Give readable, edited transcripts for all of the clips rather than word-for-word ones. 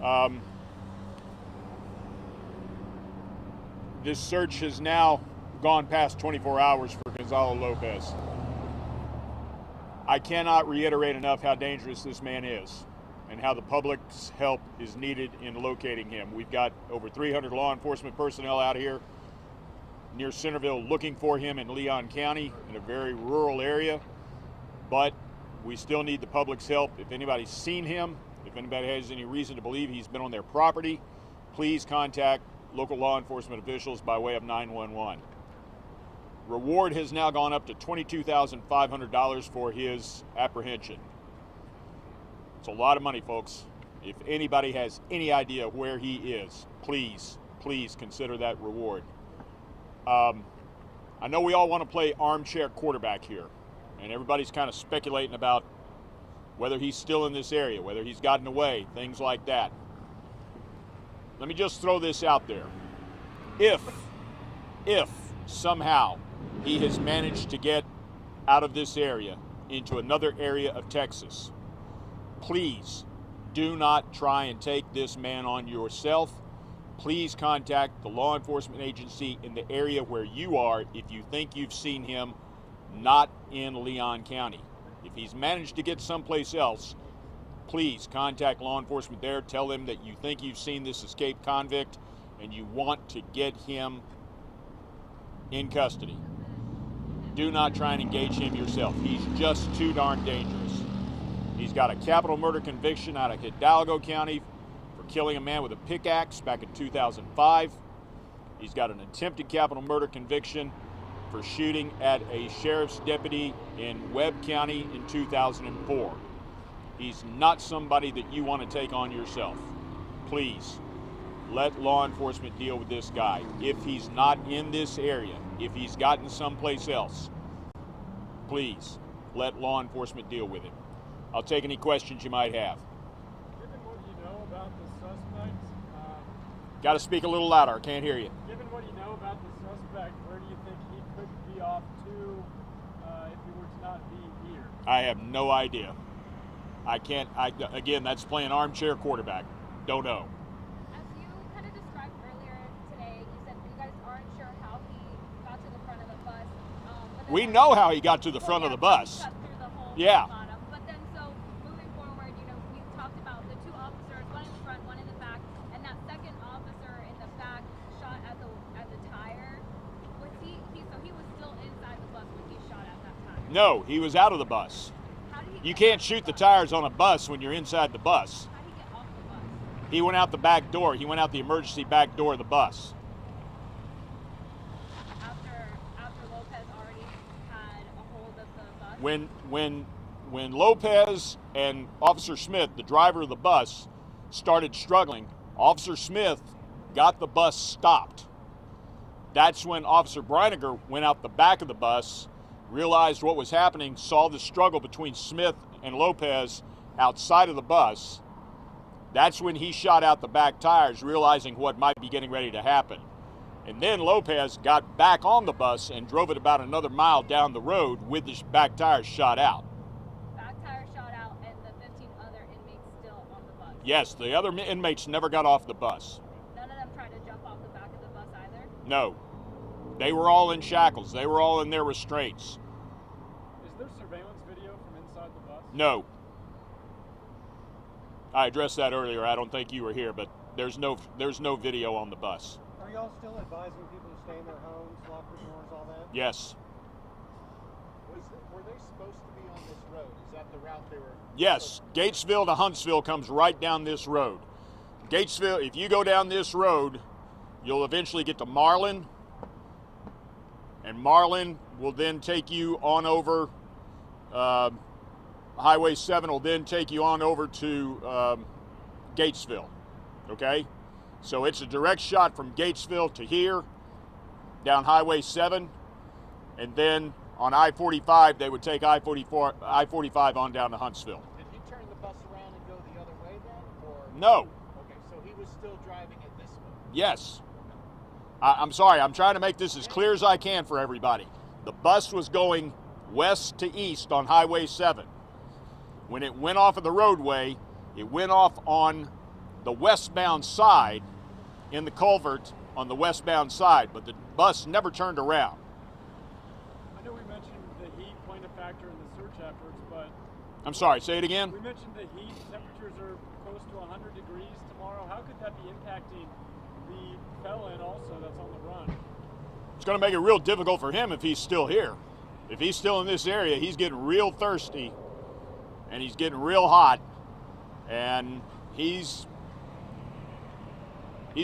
Um, this search has now gone past 24 hours for Gonzalo Lopez. I cannot reiterate enough how dangerous this man is and how the public's help is needed in locating him. We've got over 300 law enforcement personnel out here near Centerville looking for him in Leon County in a very rural area, but we still need the public's help. If anybody's seen him, if anybody has any reason to believe he's been on their property, please contact local law enforcement officials by way of 911. Reward has now gone up to $22,500 for his apprehension. It's a lot of money, folks. If anybody has any idea where he is, please consider that reward. I know we all want to play armchair quarterback here, and everybody's kind of speculating about whether he's still in this area, whether he's gotten away, things like that. Let me just throw this out there. If somehow he has managed to get out of this area into another area of Texas, please do not try and take this man on yourself. Please contact the law enforcement agency in the area where you are if you think you've seen him not in Leon County. If he's managed to get someplace else, please contact law enforcement there. Tell them that you think you've seen this escaped convict and you want to get him in custody. Do not try and engage him yourself. He's just too darn dangerous. He's got a capital murder conviction out of Hidalgo County for killing a man with a pickaxe back in 2005. He's got an attempted capital murder conviction for shooting at a sheriff's deputy in Webb County in 2004. He's not somebody that you want to take on yourself. Please, let law enforcement deal with this guy. If he's not in this area, if he's gotten someplace else, please, let law enforcement deal with him. I'll take any questions you might have. Given what you know about the suspect, got to speak a little louder. I can't hear you. given what you know about the suspect, where do you think he could be off to if he were to not be here? I have no idea. I can't. Again, that's playing armchair quarterback. Don't know. As you kind of described earlier today, you said you guys aren't sure how he got to the front of the bus. But then We know how he got to the front of the bus. He cut through the whole Yeah. bottom. But then, so moving forward, you talked about the two officers, one in the front, one in the back, and that second officer in the back shot at the tire. Was he so he was still inside the bus when he shot at that tire? No, he was out of the bus. How did he You get can't off shoot the bus? tires on a bus when you're inside the bus. How did he get off the bus? He went out the back door. He went out the emergency back door of the bus. After Lopez already had a hold of the bus? When Lopez and Officer Smith, the driver of the bus, started struggling, Officer Smith got the bus stopped. That's when Officer Breiniger went out the back of the bus, realized what was happening, saw the struggle between Smith and Lopez outside of the bus. That's when he shot out the back tires, realizing what might be getting ready to happen. And then Lopez got back on the bus and drove it about another mile down the road with his back tires shot out. Back tire shot out and the 15 other inmates still on the bus. Yes, the other inmates never got off the bus. None of them tried to jump off the back of the bus either? No. They were all in shackles. They were all in their restraints. Is there surveillance video from inside the bus? No. I addressed that earlier. I don't think you were here, but there's no video on the bus. Are y'all still advising people to stay in their homes, lock their doors, all that? Yes. Were they supposed to be on this road? Is that the route they were? Yes. Gatesville to Huntsville comes right down this road. Gatesville, if you go down this road, you'll eventually get to Marlin. And Marlin will then take you on over. Highway 7 will then take you on over to Gatesville. Okay? So it's a direct shot from Gatesville to here, down Highway 7. And then on I-45, they would take I-45 on down to Huntsville. Did he turn the bus around and go the other way then? Or No. Okay, so he was still driving it this way. Yes. I'm sorry. I'm trying to make this as clear as I can for everybody. The bus was going west to east on Highway 7. When it went off of the roadway, it went off on the westbound side in the culvert on the westbound side, but the bus never turned around. I know we mentioned the heat playing a factor in the search efforts, but I'm sorry, say it again? we mentioned the heat. Temperatures are close to 100 degrees tomorrow. How could that be impacting the felon also that's on the run? It's going to make it real difficult for him if he's still here. If he's still in this area, he's getting real thirsty and he's getting real hot, and he's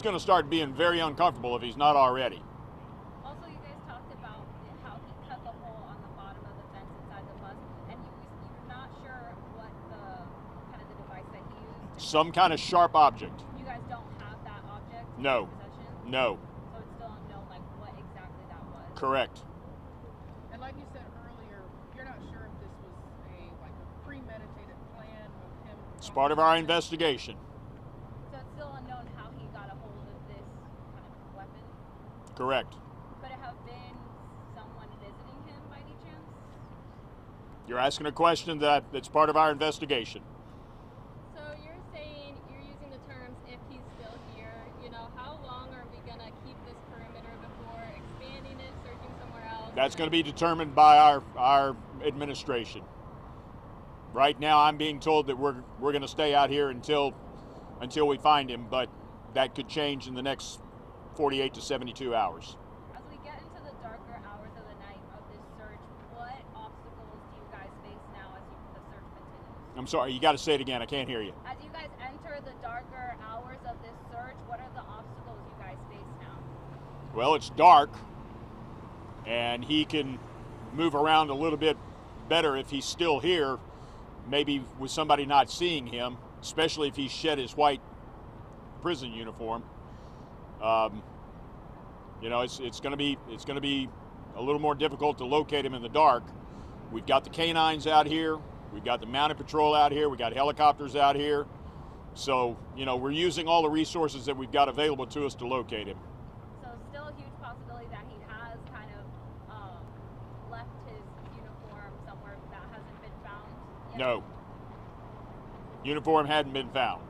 going to start being very uncomfortable if he's not already. Also, you guys talked about how he cut the hole on the bottom of the fence inside the bus, and you're not sure what the kind of the device that he used. Some kind of sharp object. You guys don't have that object in No. your possession? No. So it's still unknown, like, what exactly that was? Correct. And like you said earlier, you're not sure if this was a premeditated plan of him. It's part of our investigation. So it's still unknown how he got a hold of this kind of weapon? Correct. Could it have been someone visiting him by any chance? You're asking a question that's part of our investigation. So you're saying, you're using the terms if he's still here, how long are we going to keep this perimeter before expanding it, searching somewhere else? That's going to be determined by our administration. Right now, I'm being told that we're going to stay out here until we find him, but that could change in the next 48 to 72 hours. As we get into the darker hours of the night of this search, what obstacles do you guys face now as the search continues? I'm sorry, you got to say it again. I can't hear you. As you guys enter the darker hours of this search, what are the obstacles you guys face now? Well, it's dark, and he can move around a little bit better if he's still here, maybe with somebody not seeing him, especially if he's shed his white prison uniform. It's going to be a little more difficult to locate him in the dark. We've got the canines out here, we've got the mounted patrol out here, we got helicopters out here. So, we're using all the resources that we've got available to us to locate him. So still a huge possibility that he has kind of left his uniform somewhere that hasn't been found yet? No. Uniform hadn't been found.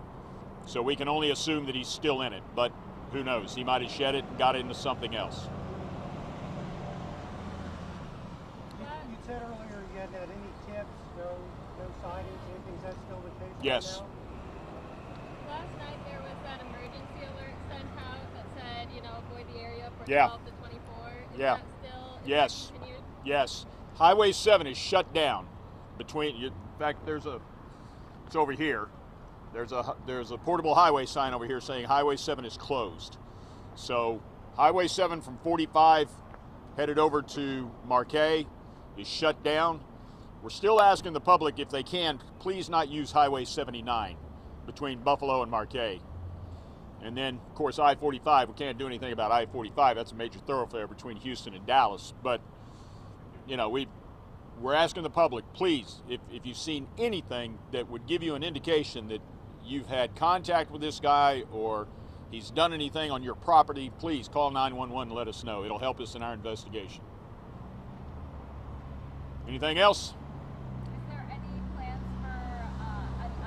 So we can only assume that he's still in it, but who knows? He might have shed it and got into something else. You said earlier you hadn't had any tips, no sightings, anything. Is that still the case? Yes. Right now? Last night there was that emergency alert sent out that said, avoid the area for Yeah. 12 to 24. Is Yeah. that still is Yes. that continued? Yes. Highway 7 is shut down in fact, it's over here. There's a portable highway sign over here saying Highway 7 is closed. So Highway 7 from 45 headed over to Marquez is shut down. We're still asking the public, if they can, please not use Highway 79 between Buffalo and Marquez. And then, of course, I-45, we can't do anything about I-45. That's a major thoroughfare between Houston and Dallas. But, we're asking the public, please, if you've seen anything that would give you an indication that you've had contact with this guy or he's done anything on your property, please call 911 and let us know. It'll help us in our investigation. Anything else? Is there any plans for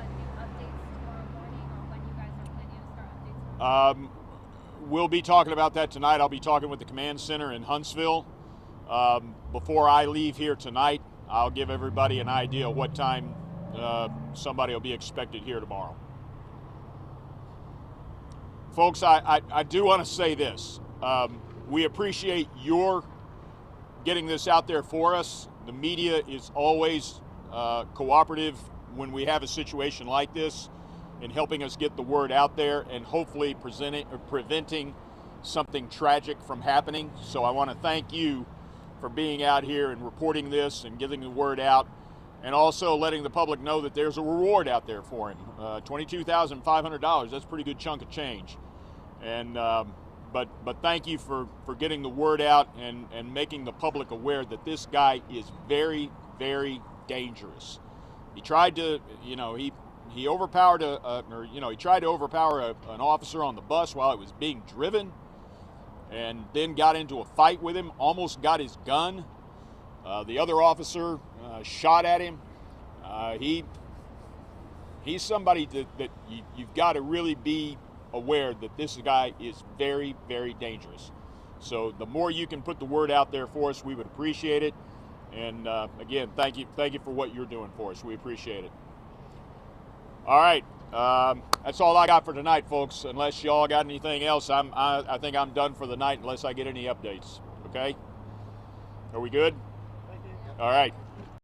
new updates tomorrow morning, or when you guys are planning to start updates? We'll be talking about that tonight. I'll be talking with the command center in Huntsville. Before I leave here tonight, I'll give everybody an idea of what time somebody will be expected here tomorrow. Folks, I do want to say this. We appreciate your getting this out there for us. The media is always cooperative when we have a situation like this in helping us get the word out there and hopefully preventing something tragic from happening. So I want to thank you for being out here and reporting this and getting the word out, and also letting the public know that there's a reward out there for him. $22,500, that's a pretty good chunk of change. And but thank you for getting the word out and making the public aware that this guy is very, very dangerous. He tried to, he overpowered he tried to overpower an officer on the bus while it was being driven, and then got into a fight with him, almost got his gun. The other officer shot at him. he's somebody that you've got to really be aware that this guy is very, very dangerous. So the more you can put the word out there for us, we would appreciate it. And again, thank you for what you're doing for us. We appreciate it. All right, that's all I got for tonight, folks. Unless y'all got anything else, I think I'm done for the night unless I get any updates. Okay? Are we good? Thank you. All right.